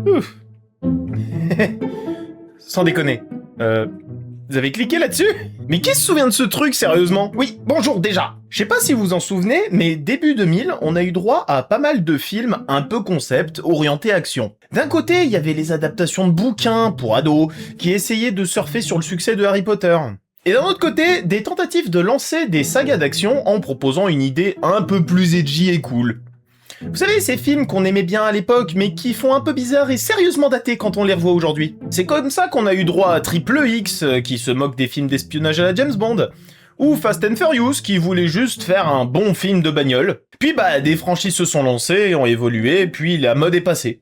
Ouf. Sans déconner. Vous avez cliqué là-dessus? Mais qui se souvient de ce truc, sérieusement? Oui, bonjour déjà. Je sais pas si vous en souvenez, mais début 2000, on a eu droit à pas mal de films un peu concept, orientés action. D'un côté, il y avait les adaptations de bouquins pour ados, qui essayaient de surfer sur le succès de Harry Potter. Et d'un autre côté, des tentatives de lancer des sagas d'action en proposant une idée un peu plus edgy et cool. Vous savez, ces films qu'on aimait bien à l'époque, mais qui font un peu bizarre et sérieusement datés quand on les revoit aujourd'hui. C'est comme ça qu'on a eu droit à Triple X, qui se moque des films d'espionnage à la James Bond, ou Fast and Furious, qui voulait juste faire un bon film de bagnole. Puis des franchises se sont lancées, ont évolué, puis la mode est passée.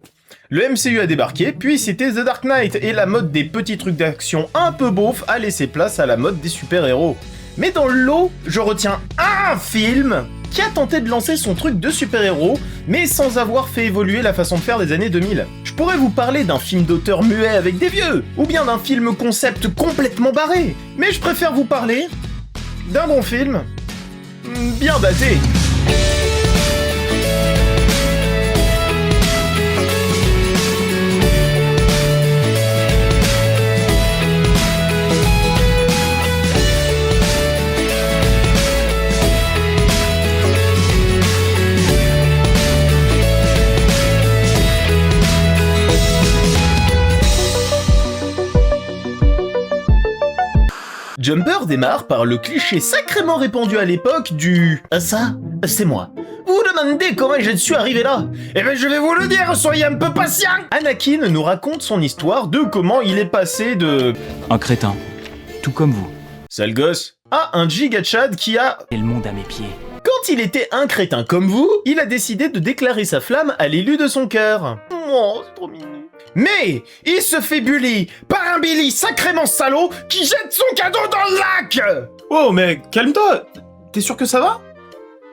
Le MCU a débarqué, puis c'était The Dark Knight, et la mode des petits trucs d'action un peu beaufs a laissé place à la mode des super-héros. Mais dans le lot, je retiens un film qui a tenté de lancer son truc de super-héros, mais sans avoir fait évoluer la façon de faire des années 2000. Je pourrais vous parler d'un film d'auteur muet avec des vieux, ou bien d'un film concept complètement barré, mais je préfère vous parler d'un bon film bien daté. Jumper démarre par le cliché sacrément répandu à l'époque du « ça, c'est moi ». Vous vous demandez comment je suis arrivé là? Eh ben je vais vous le dire, soyez un peu patient. Anakin nous raconte son histoire de comment il est passé de... un crétin, tout comme vous. Sale gosse. À un giga Chad qui a... Et le monde à mes pieds. Quand il était un crétin comme vous, il a décidé de déclarer sa flamme à l'élu de son cœur. Oh, c'est trop mignon. Mais il se fait bully par un Billy sacrément salaud qui jette son cadeau dans le lac. Oh mais calme-toi, t'es sûr que ça va?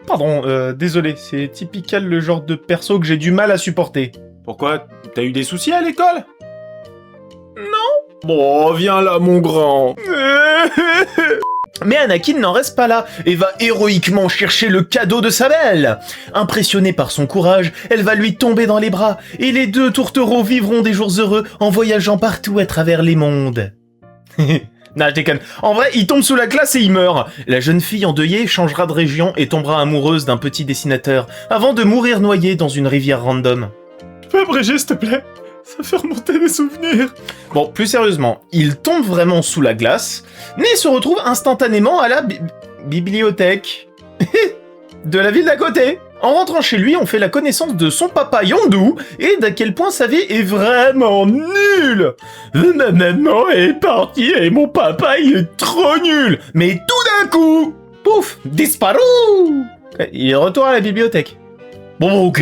Pardon, désolé, c'est typical le genre de perso que j'ai du mal à supporter. Pourquoi? T'as eu des soucis à l'école? Non? Bon, viens là mon grand. Mais Anakin n'en reste pas là et va héroïquement chercher le cadeau de sa belle. Impressionnée par son courage, elle va lui tomber dans les bras et les deux tourtereaux vivront des jours heureux en voyageant partout à travers les mondes. Non, je déconne. En vrai, il tombe sous la glace et il meurt. La jeune fille endeuillée changera de région et tombera amoureuse d'un petit dessinateur avant de mourir noyée dans une rivière random. Tu peux abréger, s'il te plaît? Ça fait remonter des souvenirs. Bon, plus sérieusement, il tombe vraiment sous la glace, mais se retrouve instantanément à la bibliothèque de la ville d'à côté. En rentrant chez lui, on fait la connaissance de son papa Yondu et d'à quel point sa vie est vraiment nulle. Ma maman est partie et mon papa il est trop nul. Mais tout d'un coup, pouf, disparu. Il est de retour à la bibliothèque. Bon, ok.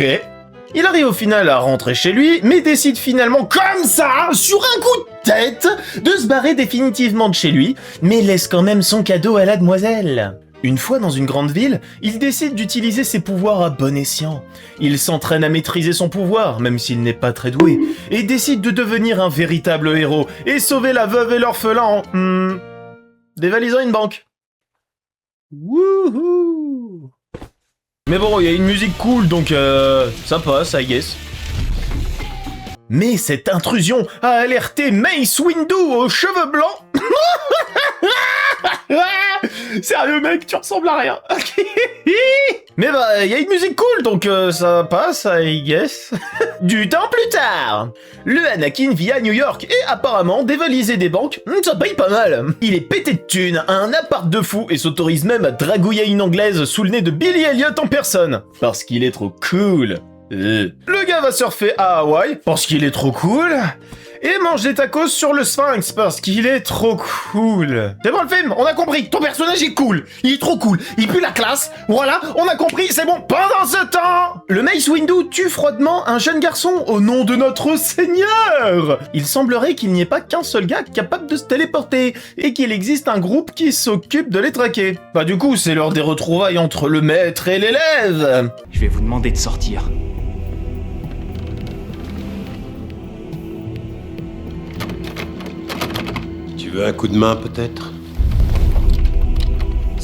Il arrive au final à rentrer chez lui, mais décide finalement, comme ça, sur un coup de tête, de se barrer définitivement de chez lui, mais laisse quand même son cadeau à la demoiselle. Une fois dans une grande ville, il décide d'utiliser ses pouvoirs à bon escient. Il s'entraîne à maîtriser son pouvoir, même s'il n'est pas très doué, et décide de devenir un véritable héros, et sauver la veuve et l'orphelin en... dévalisant une banque. Wouhou! Mais bon, il y a une musique cool, donc ça passe, I guess. Mais cette intrusion a alerté Mace Windu aux cheveux blancs. Sérieux mec, tu ressembles à rien. Mais il y a une musique cool, donc ça passe, I guess. Du temps plus tard, le Anakin vit à New York et apparemment dévaliser des banques, ça paye pas mal. Il est pété de thunes, a un appart de fou et s'autorise même à dragouiller une anglaise sous le nez de Billy Elliot en personne. Parce qu'il est trop cool. Le gars va surfer à Hawaï parce qu'il est trop cool. Et mange des tacos sur le Sphinx parce qu'il est trop cool. C'est bon le film, on a compris, ton personnage est cool. Il est trop cool, il pue la classe. Voilà, on a compris, c'est bon. Pendant ce temps, le Mace Windu tue froidement un jeune garçon au nom de notre Seigneur. Il semblerait qu'il n'y ait pas qu'un seul gars capable de se téléporter et qu'il existe un groupe qui s'occupe de les traquer. Bah du coup, c'est l'heure des retrouvailles entre le maître et l'élève. Je vais vous demander de sortir. Tu veux un coup de main, peut-être?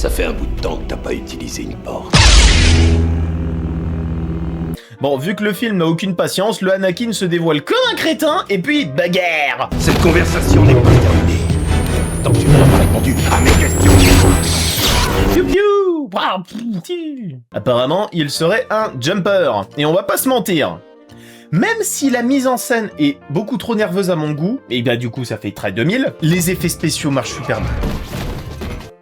Ça fait un bout de temps que t'as pas utilisé une porte. Bon, vu que le film n'a aucune patience, le Anakin se dévoile comme un crétin, et puis bagarre. Cette conversation n'est pas terminée. Tant que tu n'as pas répondu à mes questions. Piou piou. Waouh, pfff. Apparemment, il serait un jumper. Et on va pas se mentir. Même si la mise en scène est beaucoup trop nerveuse à mon goût, et bah du coup ça fait très 2000, les effets spéciaux marchent super bien.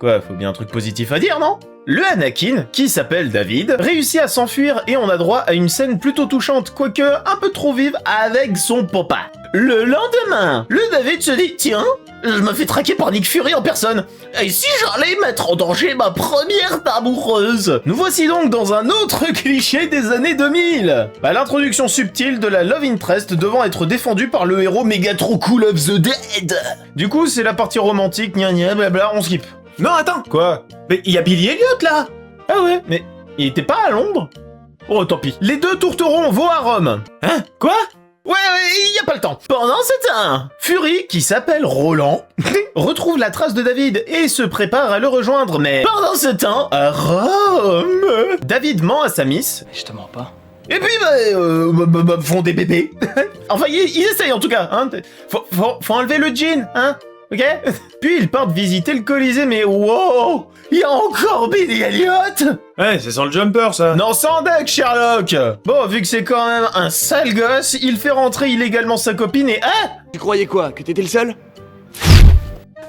Quoi, faut bien un truc positif à dire, non? Le Anakin, qui s'appelle David, réussit à s'enfuir et on a droit à une scène plutôt touchante, quoique un peu trop vive, avec son papa. Le lendemain, le David se dit « Tiens, je me fais traquer par Nick Fury en personne. Et si j'allais mettre en danger ma première amoureuse ?» Nous voici donc dans un autre cliché des années 2000. L'introduction subtile de la love interest devant être défendue par le héros méga trop cool of the dead. Du coup, c'est la partie romantique, gna gna blabla, on skip. Non, attends. Quoi? Mais il y a Billy Elliot là. Ah ouais, mais il était pas à Londres? Oh, tant pis. Les deux tourterons vont à Rome. Hein? Quoi? Ouais, il y a pas le temps. Pendant ce temps, Fury, qui s'appelle Roland, retrouve la trace de David et se prépare à le rejoindre, mais pendant ce temps, à Rome, David ment à sa miss. Je te mens pas. Et puis, font des bébés. Enfin, ils essayent en tout cas, hein. Faut enlever le jean, hein. Ok? Puis ils partent visiter le Colisée, mais wow! Il y a encore Billy Elliot! Ouais, c'est sans le jumper, ça. Non, sans deck, Sherlock! Bon, vu que c'est quand même un sale gosse, il fait rentrer illégalement sa copine et... Ah! Tu croyais quoi? Que t'étais le seul?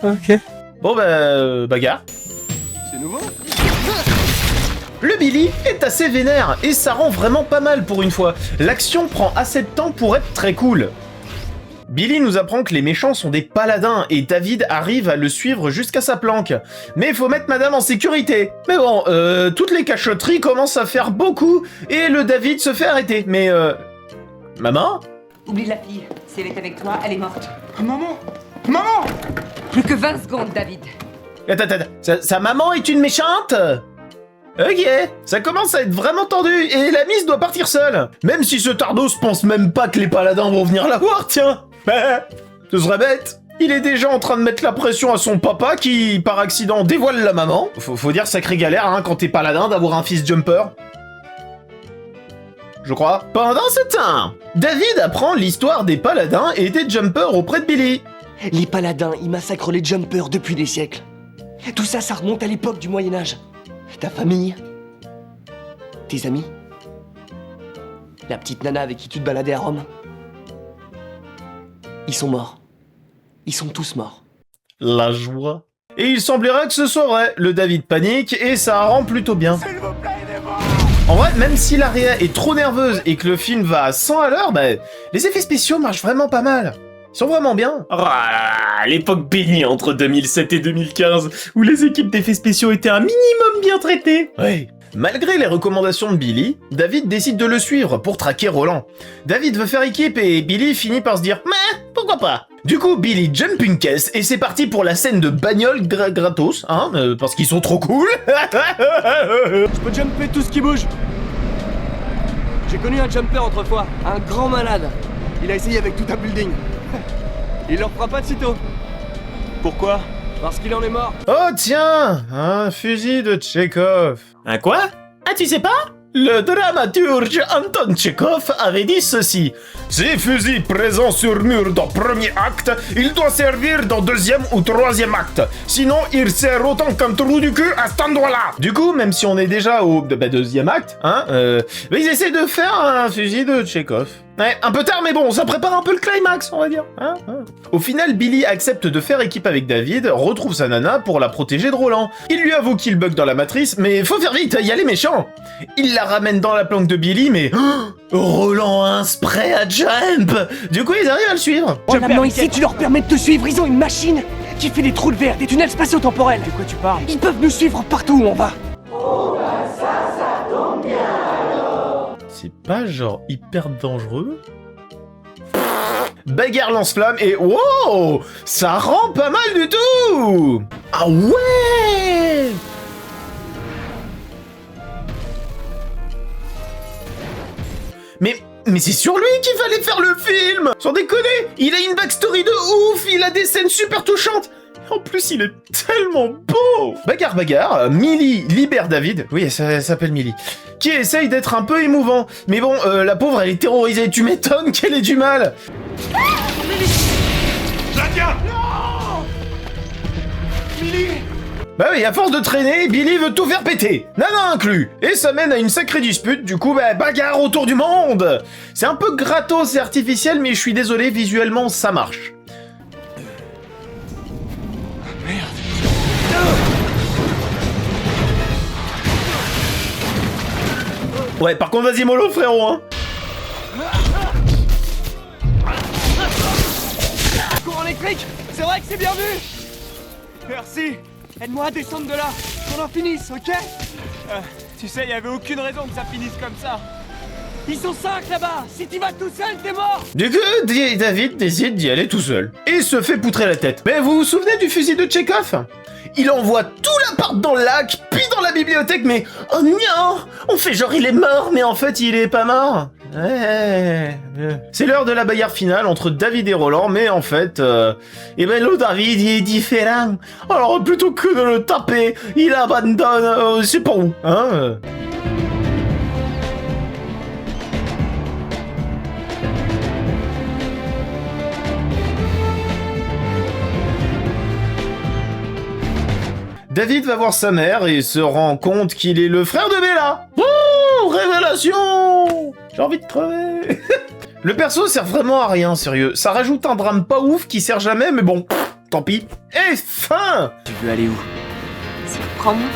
Ok. Bon, bagarre. C'est nouveau? Le Billy est assez vénère, et ça rend vraiment pas mal pour une fois. L'action prend assez de temps pour être très cool. Billy nous apprend que les méchants sont des paladins et David arrive à le suivre jusqu'à sa planque. Mais il faut mettre madame en sécurité. Mais bon, toutes les cachotteries commencent à faire beaucoup et le David se fait arrêter. Mais maman? Oublie la fille. Si elle est avec toi, elle est morte. Maman! Maman! Plus que 20 secondes, David. Attends, sa maman est une méchante? Ok, ça commence à être vraiment tendu et la mise doit partir seule. Même si ce tardos pense même pas que les paladins vont venir la voir, tiens. Ce serait bête. Il est déjà en train de mettre la pression à son papa qui, par accident, dévoile la maman. Faut dire sacrée galère, hein, quand t'es paladin, d'avoir un fils jumper. Je crois. Pendant ce temps, David apprend l'histoire des paladins et des jumpers auprès de Billy. Les paladins, ils massacrent les jumpers depuis des siècles. Tout ça, ça remonte à l'époque du Moyen-Âge. Ta famille, tes amis, la petite nana avec qui tu te baladais à Rome, ils sont morts. Ils sont tous morts. La joie. Et il semblerait que ce soit vrai. Le David panique et ça rend plutôt bien. En vrai, même si l'Aria est trop nerveuse et que le film va à 100 à l'heure, les effets spéciaux marchent vraiment pas mal. Ils sont vraiment bien. Ah, l'époque bénie entre 2007 et 2015, où les équipes d'effets spéciaux étaient un minimum bien traitées. Ouais. Malgré les recommandations de Billy, David décide de le suivre pour traquer Roland. David veut faire équipe et Billy finit par se dire « Mais, pourquoi pas ?» Du coup, Billy jump une caisse et c'est parti pour la scène de bagnole gratos, hein, parce qu'ils sont trop cool. Je peux jumper tout ce qui bouge. J'ai connu un jumper autrefois, un grand malade. Il a essayé avec tout un building. Il leur fera pas de sitôt. Pourquoi? Parce qu'il en est mort. Oh tiens, un fusil de Tchekhov. Un quoi? Ah, tu sais pas? Le dramaturge Anton Tchekhov avait dit ceci. Ces fusils présents sur mur dans premier acte, il doit servir dans deuxième ou troisième acte. Sinon, il sert autant qu'un trou du cul à cet endroit-là. Du coup, même si on est déjà au deuxième acte, hein, ils essaient de faire un fusil de Tchekhov. Ouais, un peu tard, mais bon, ça prépare un peu le climax, on va dire. Hein. Au final, Billy accepte de faire équipe avec David, retrouve sa nana pour la protéger de Roland. Il lui avoue qu'il bug dans la matrice, mais faut faire vite, y a les méchants. Il la ramène dans la planque de Billy, mais... Roland a un spray à jump. Du coup, ils arrivent à le suivre. Maintenant ici, tu leur permets de te suivre. Ils ont une machine qui fait des trous de verre, des tunnels spatio-temporels. De quoi tu parles? Ils peuvent nous suivre partout où on va. C'est pas genre hyper dangereux? Bagarre lance-flamme et wow! Ça rend pas mal du tout! Ah ouais! Mais c'est sur lui qu'il fallait faire le film! Sans déconner! Il a une backstory de ouf! Il a des scènes super touchantes! En plus, il est tellement beau. Bagarre, Millie libère David. Oui, ça s'appelle Millie. Qui essaye d'être un peu émouvant. Mais bon, la pauvre, elle est terrorisée. Tu m'étonnes qu'elle ait du mal. Nadia! Bah oui, à force de traîner, Billy veut tout faire péter, Nana inclus. Et ça mène à une sacrée dispute, du coup, bah, bagarre autour du monde. C'est un peu gratos et artificiel, mais je suis désolé, visuellement, ça marche. Ouais, par contre, vas-y mollo, frérot, hein. Courant électrique, c'est vrai que c'est bien vu. Merci. Aide-moi à descendre de là, qu'on en finisse, ok? Tu sais, y avait aucune raison que ça finisse comme ça. Ils sont 5 là-bas. Si t'y vas tout seul, t'es mort. Du coup, David décide d'y aller tout seul. Et se fait poutrer la tête. Mais vous vous souvenez du fusil de Tchekhov? Il envoie tout l'appart dans le lac, puis dans la bibliothèque, mais... Oh non! On fait genre il est mort, mais en fait il est pas mort. C'est l'heure de la bagarre finale entre David et Roland, mais en fait... eh ben le David, il est différent. Alors plutôt que de le taper, il abandonne... c'est pas où, hein David va voir sa mère et se rend compte qu'il est le frère de Bella. Oh, révélation! J'ai envie de crever. Le perso sert vraiment à rien, sérieux. Ça rajoute un drame pas ouf qui sert jamais, mais bon, tant pis. Et fin! Tu veux aller où? Surprends-moi.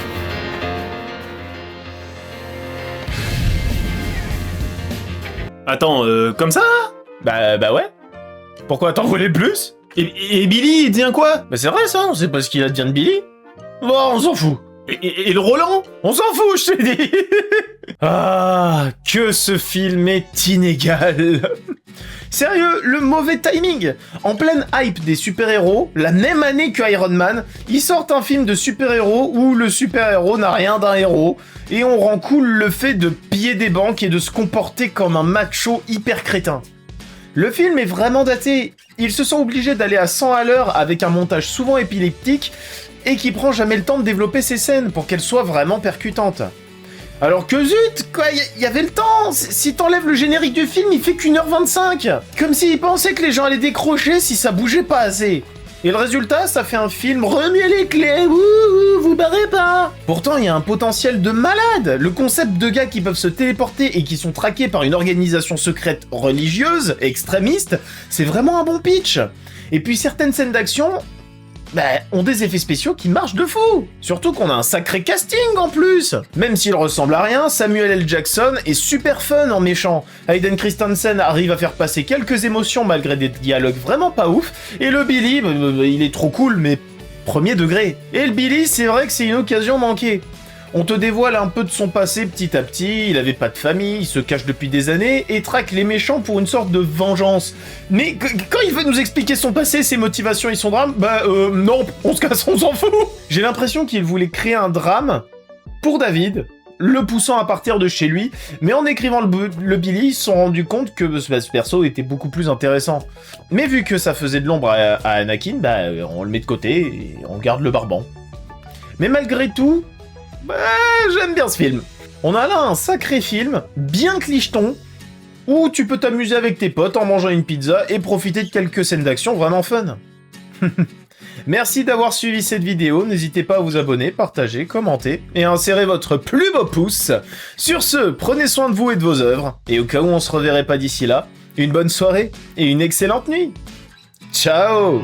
Attends, comme ça? Bah ouais. Pourquoi t'en voulais plus? Et Billy, il devient quoi? Bah c'est vrai ça, on sait pas ce qu'il advient de Billy. Bon, on s'en fout. Et le Roland? On s'en fout, je t'ai dit. Ah, que ce film est inégal. Sérieux, le mauvais timing. En pleine hype des super-héros, la même année que Iron Man, ils sortent un film de super-héros où le super-héros n'a rien d'un héros, et on rend cool le fait de piller des banques et de se comporter comme un macho hyper crétin. Le film est vraiment daté. Ils se sont obligés d'aller à 100 à l'heure avec un montage souvent épileptique, et qui prend jamais le temps de développer ses scènes pour qu'elles soient vraiment percutantes. Alors que zut, quoi, y avait le temps. Si t'enlèves le générique du film, il fait qu'1h25. Comme s'ils pensaient que les gens allaient décrocher si ça bougeait pas assez. Et le résultat, ça fait un film remuez les clés, vous barrez pas. Pourtant, il y a un potentiel de malade. Le concept de gars qui peuvent se téléporter et qui sont traqués par une organisation secrète religieuse, extrémiste, c'est vraiment un bon pitch. Et puis certaines scènes d'action... ont des effets spéciaux qui marchent de fou. Surtout qu'on a un sacré casting en plus. Même s'il ressemble à rien, Samuel L. Jackson est super fun en méchant. Hayden Christensen arrive à faire passer quelques émotions malgré des dialogues vraiment pas ouf. Et le Billy, il est trop cool, mais premier degré. Et le Billy, c'est vrai que c'est une occasion manquée. On te dévoile un peu de son passé petit à petit, il avait pas de famille, il se cache depuis des années et traque les méchants pour une sorte de vengeance. Mais quand il veut nous expliquer son passé, ses motivations et son drame, non, on se casse, on s'en fout. J'ai l'impression qu'il voulait créer un drame pour David, le poussant à partir de chez lui, mais en écrivant le Billy, ils se sont rendus compte que ce perso était beaucoup plus intéressant. Mais vu que ça faisait de l'ombre à Anakin, on le met de côté et on garde le barban. Mais malgré tout, j'aime bien ce film. On a là un sacré film, bien clicheton, où tu peux t'amuser avec tes potes en mangeant une pizza et profiter de quelques scènes d'action vraiment fun. Merci d'avoir suivi cette vidéo, n'hésitez pas à vous abonner, partager, commenter et insérer votre plus beau pouce. Sur ce, prenez soin de vous et de vos œuvres, et au cas où on se reverrait pas d'ici là, une bonne soirée et une excellente nuit. Ciao!